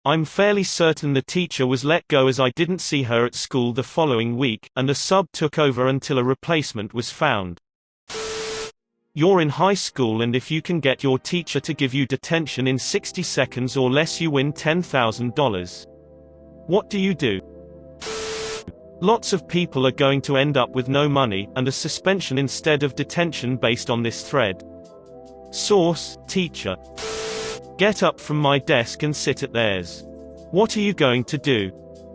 I'm fairly certain the teacher was let go as I didn't see her at school the following week, and a sub took over until a replacement was found. You're in high school, and if you can get your teacher to give you detention in 60 seconds or less, you win $10,000. What do you do? Lots of people are going to end up with no money, and a suspension instead of detention based on this thread. Source: teacher. Get up from my desk and sit at theirs. What are you going to do?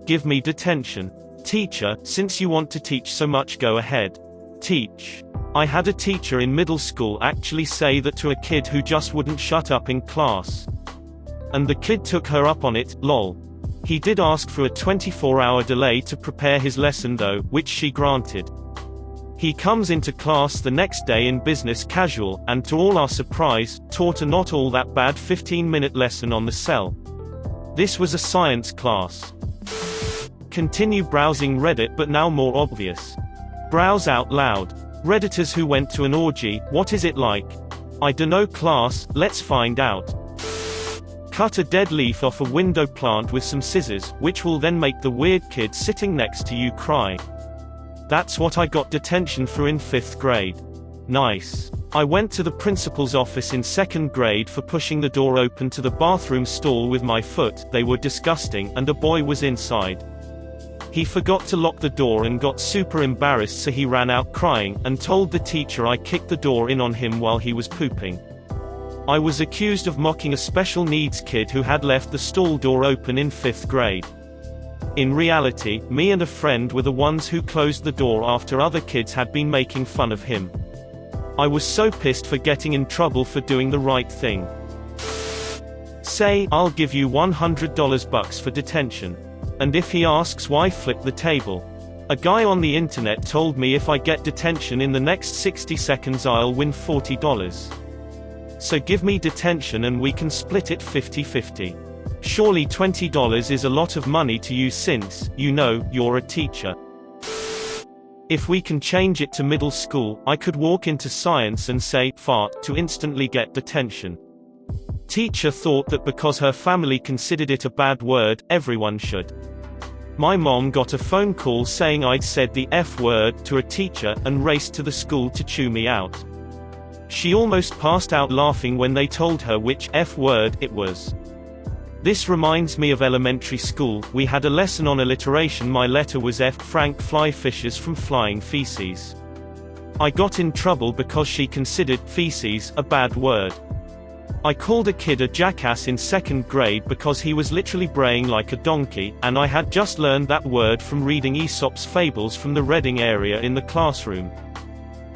Give me detention. Teacher: since you want to teach so much, go ahead. Teach. I had a teacher in middle school actually say that to a kid who just wouldn't shut up in class. And the kid took her up on it, lol. He did ask for a 24-hour delay to prepare his lesson though, which she granted. He comes into class the next day in business casual, and to all our surprise, taught a not all that bad 15-minute lesson on the cell. This was a science class. Continue browsing Reddit, but now more obvious. Browse out loud. Redditors who went to an orgy, what is it like? I dunno class, let's find out. Cut a dead leaf off a window plant with some scissors, which will then make the weird kid sitting next to you cry. That's what I got detention for in 5th grade. Nice. I went to the principal's office in 2nd grade for pushing the door open to the bathroom stall with my foot. They were disgusting, and a boy was inside. He forgot to lock the door and got super embarrassed, so he ran out crying, and told the teacher I kicked the door in on him while he was pooping. I was accused of mocking a special needs kid who had left the stall door open in 5th grade. In reality, me and a friend were the ones who closed the door after other kids had been making fun of him. I was so pissed for getting in trouble for doing the right thing. Say, I'll give you $100 for detention. And if he asks why, flip the table. A guy on the internet told me if I get detention in the next 60 seconds I'll win $40. So give me detention and we can split it 50-50. Surely $20 is a lot of money to you since, you know, you're a teacher. If we can change it to middle school, I could walk into science and say, fart, to instantly get detention. Teacher thought that because her family considered it a bad word, everyone should. My mom got a phone call saying I'd said the F word to a teacher, and raced to the school to chew me out. She almost passed out laughing when they told her which F word it was. This reminds me of elementary school. We had a lesson on alliteration. My letter was F. Frank fly fishes from flying feces. I got in trouble because she considered feces a bad word. I called a kid a jackass in 2nd grade because he was literally braying like a donkey, and I had just learned that word from reading Aesop's fables from the Reading area in the classroom.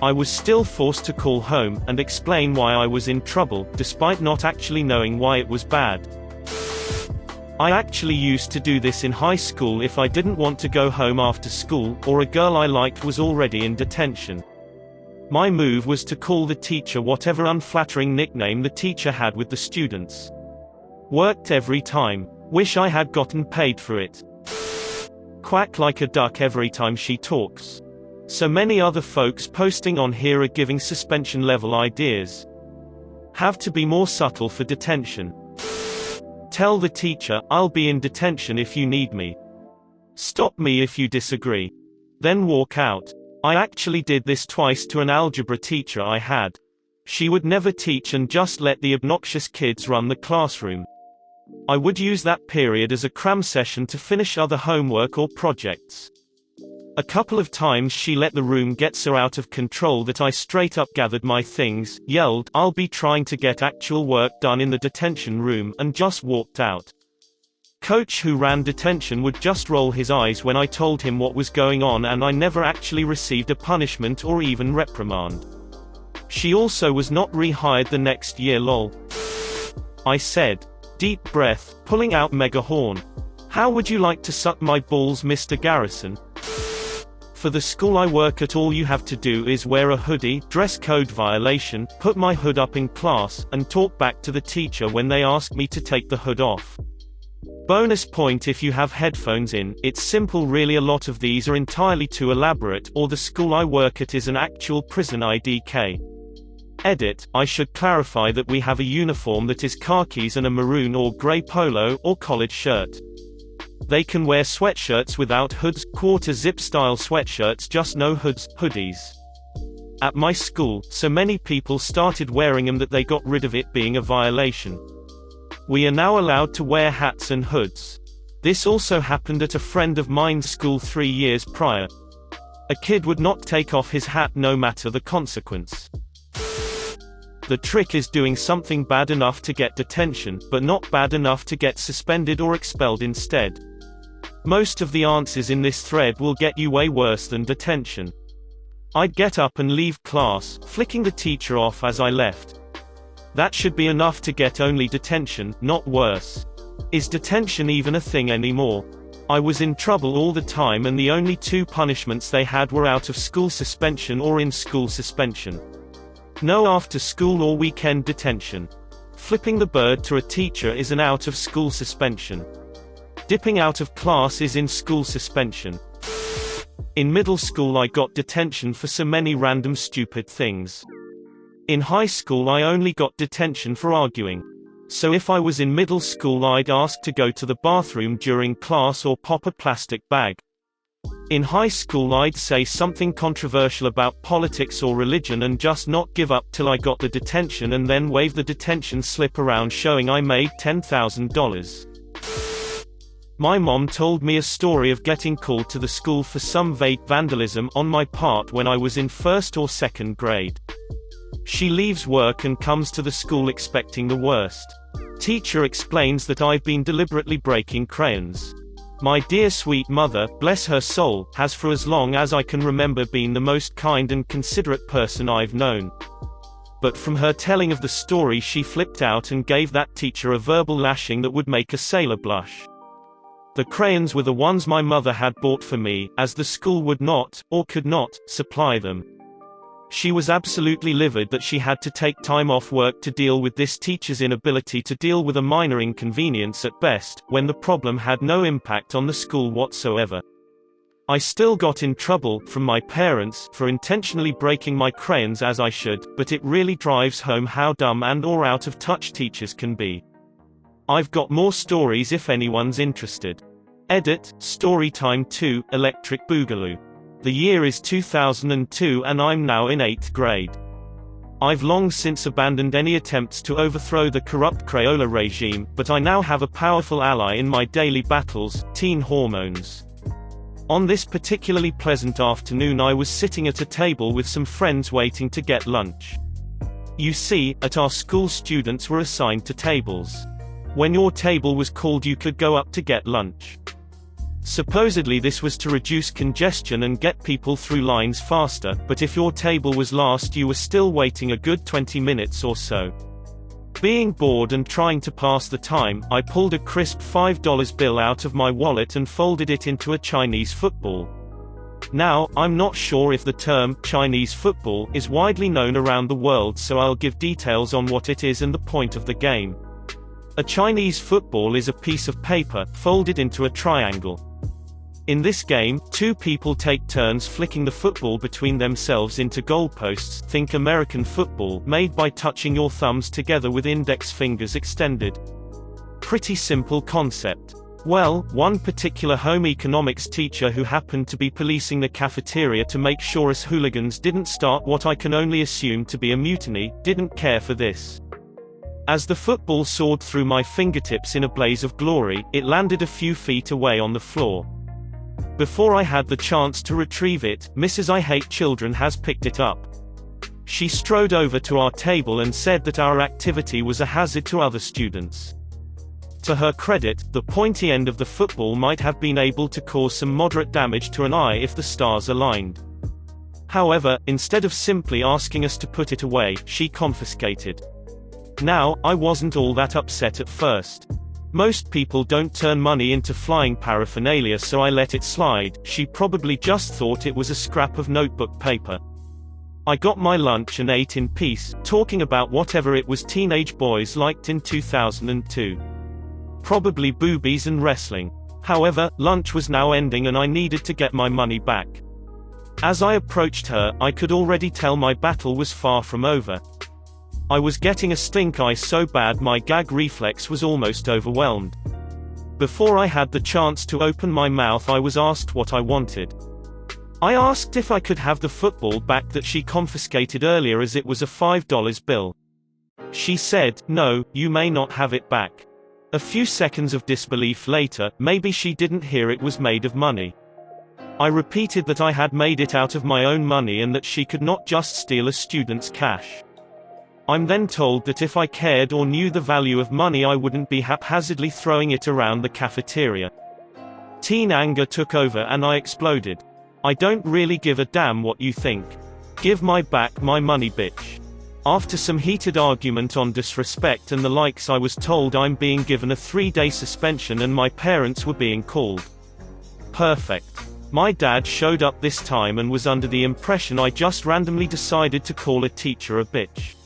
I was still forced to call home and explain why I was in trouble, despite not actually knowing why it was bad. I actually used to do this in high school if I didn't want to go home after school, or a girl I liked was already in detention. My move was to call the teacher whatever unflattering nickname the teacher had with the students. Worked every time. Wish I had gotten paid for it. Quack like a duck every time she talks. So many other folks posting on here are giving suspension level ideas. Have to be more subtle for detention. Tell the teacher, I'll be in detention if you need me. Stop me if you disagree. Then walk out. I actually did this twice to an algebra teacher I had. She would never teach and just let the obnoxious kids run the classroom. I would use that period as a cram session to finish other homework or projects. A couple of times she let the room get so out of control that I straight up gathered my things, yelled, "I'll be trying to get actual work done in the detention room," and just walked out. Coach who ran detention would just roll his eyes when I told him what was going on, and I never actually received a punishment or even reprimand. She also was not rehired the next year, lol. I said. Deep breath, pulling out mega horn. How would you like to suck my balls, Mr. Garrison? For the school I work at, all you have to do is wear a hoodie, dress code violation, put my hood up in class, and talk back to the teacher when they ask me to take the hood off. Bonus point if you have headphones in. It's simple really. A lot of these are entirely too elaborate, or the school I work at is an actual prison IDK. Edit, I should clarify that we have a uniform that is khakis and a maroon or grey polo or collared shirt. They can wear sweatshirts without hoods, quarter-zip style sweatshirts just no hoods, hoodies. At my school, so many people started wearing them that they got rid of it being a violation. We are now allowed to wear hats and hoods. This also happened at a friend of mine's school 3 years prior. A kid would not take off his hat no matter the consequence. The trick is doing something bad enough to get detention, but not bad enough to get suspended or expelled instead. Most of the answers in this thread will get you way worse than detention. I'd get up and leave class, flicking the teacher off as I left. That should be enough to get only detention, not worse. Is detention even a thing anymore? I was in trouble all the time and the only 2 punishments they had were out of school suspension or in-school suspension. No after-school or weekend detention. Flipping the bird to a teacher is an out-of-school suspension. Dipping out of class is in-school suspension. In middle school I got detention for so many random stupid things. In high school I only got detention for arguing. So if I was in middle school I'd ask to go to the bathroom during class or pop a plastic bag. In high school I'd say something controversial about politics or religion and just not give up till I got the detention and then wave the detention slip around showing I made $10,000. My mom told me a story of getting called to the school for some vague vandalism on my part when I was in 1st or 2nd grade. She leaves work and comes to the school expecting the worst. Teacher explains that I've been deliberately breaking crayons. My dear sweet mother, bless her soul, has for as long as I can remember been the most kind and considerate person I've known. But from her telling of the story she flipped out and gave that teacher a verbal lashing that would make a sailor blush. The crayons were the ones my mother had bought for me, as the school would not, or could not, supply them. She was absolutely livid that she had to take time off work to deal with this teacher's inability to deal with a minor inconvenience at best, when the problem had no impact on the school whatsoever. I still got in trouble from my parents for intentionally breaking my crayons as I should, but it really drives home how dumb and/or out of touch teachers can be. I've got more stories if anyone's interested. Edit, Storytime 2, Electric Boogaloo. The year is 2002 and I'm now in 8th grade. I've long since abandoned any attempts to overthrow the corrupt Crayola regime, but I now have a powerful ally in my daily battles, teen hormones. On this particularly pleasant afternoon I was sitting at a table with some friends waiting to get lunch. You see, at our school students were assigned to tables. When your table was called you could go up to get lunch. Supposedly this was to reduce congestion and get people through lines faster, but if your table was last you were still waiting a good 20 minutes or so. Being bored and trying to pass the time, I pulled a crisp $5 bill out of my wallet and folded it into a Chinese football. Now, I'm not sure if the term, Chinese football, is widely known around the world, so I'll give details on what it is and the point of the game. A Chinese football is a piece of paper, folded into a triangle. In this game, 2 people take turns flicking the football between themselves into goalposts, think American football, made by touching your thumbs together with index fingers extended. Pretty simple concept. Well, one particular home economics teacher who happened to be policing the cafeteria to make sure us hooligans didn't start what I can only assume to be a mutiny, didn't care for this. As the football soared through my fingertips in a blaze of glory, it landed a few feet away on the floor. Before I had the chance to retrieve it, Mrs. I Hate Children has picked it up. She strode over to our table and said that our activity was a hazard to other students. To her credit, the pointy end of the football might have been able to cause some moderate damage to an eye if the stars aligned. However, instead of simply asking us to put it away, she confiscated. Now, I wasn't all that upset at first. Most people don't turn money into flying paraphernalia, so I let it slide. She probably just thought it was a scrap of notebook paper. I got my lunch and ate in peace, talking about whatever it was teenage boys liked in 2002. Probably boobies and wrestling. However, lunch was now ending and I needed to get my money back. As I approached her, I could already tell my battle was far from over. I was getting a stink eye so bad my gag reflex was almost overwhelmed. Before I had the chance to open my mouth I was asked what I wanted. I asked if I could have the football back that she confiscated earlier as it was a $5 bill. She said, "No, you may not have it back." A few seconds of disbelief later, maybe she didn't hear it was made of money. I repeated that I had made it out of my own money and that she could not just steal a student's cash. I'm then told that if I cared or knew the value of money I wouldn't be haphazardly throwing it around the cafeteria. Teen anger took over and I exploded. "I don't really give a damn what you think. Give my back my money, bitch." After some heated argument on disrespect and the likes I was told I'm being given a 3-day suspension and my parents were being called. Perfect. My dad showed up this time and was under the impression I just randomly decided to call a teacher a bitch.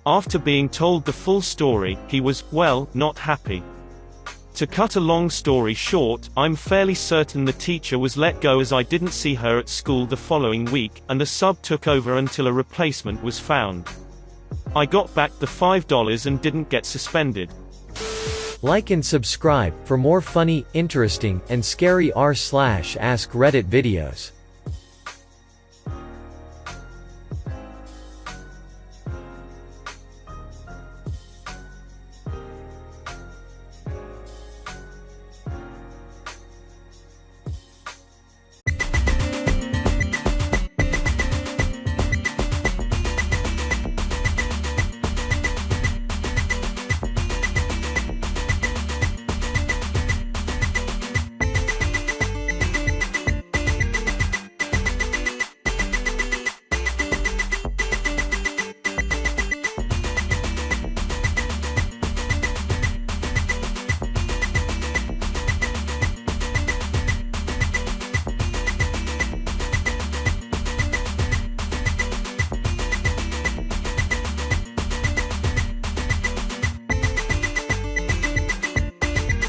After being told the full story, he was, well, not happy. To cut a long story short, I'm fairly certain the teacher was let go as I didn't see her at school the following week, and a sub took over until a replacement was found. I got back the $5 and didn't get suspended. Like and subscribe for more funny, interesting, and scary r/ask Reddit videos.